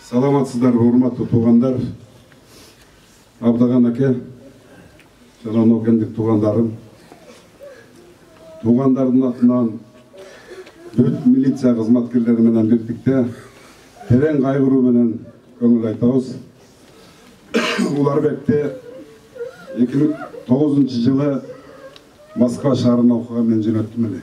Саламатсыздар, урматтуу туугандар, Абдаган аке, жана нокендик туугандарым. Туугандардын атынан бүт милиция кызматкерлери менен биrdikte терең кайгыруу менен көңүл айтабыз. Уларбекте 2009 жылы Москва шаарына окууга мен жөнөттүм эле.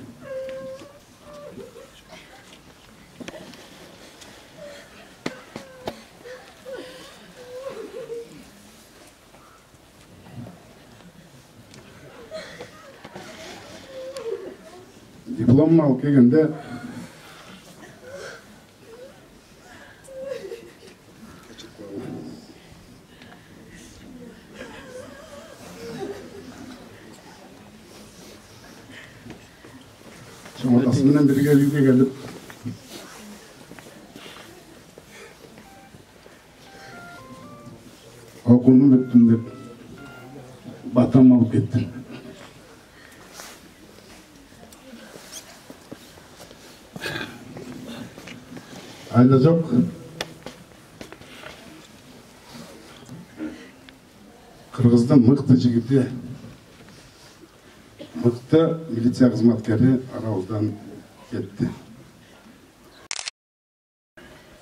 Диплом алып келгенде атасы менен бирге үйгө келип окууну бүттүм деп батам алып кеттим. Айла жок. Кыргыздын мыкты жигити, мыкты милиция кызматкери арабыздан кетти.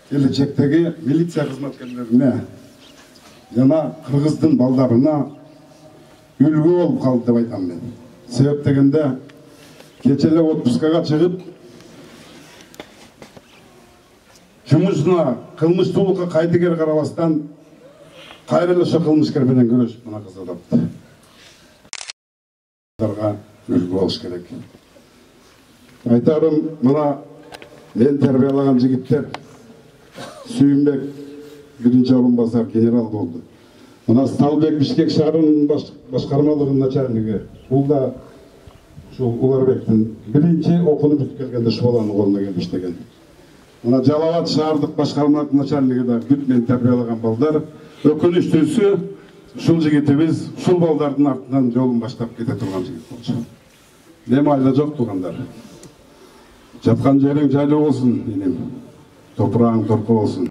Келечектеги милиция кызматкерлерине жана кыргыздын балдарына үлгү болуп калды деп айтам мен. Себеп дегенде кече эле отпускага чыгып жумушуна кылмыштуулукка кайдыгер карабастан кайра эле ошо кылмышкер менен күрөшүп мына кызды тапты. Аларга үлгү болуш керек. Айтарым, мына мен тербиялаган жигиттер Сүйүнбек биринчи орун басар генерал болду. Мына Сталбек Бишкек шаарынын башкармалыгынын начальниги. Бул да ушул Уларбектин биринчи окууну бүтүп келгенде ушул баланын колуна келип иштеген. Мына Жалалат шаардык башкармалык начальниги да бүт мен тербиялаган балдар. Өкүнүчтүүсү ушул жигитибиз ушул балдардын артынан жолун баштап кете турган жигит болчу. Эми айла жок туугандар. Жаткан жериң жайлуу болсун, инем. Топурагың торко болсун.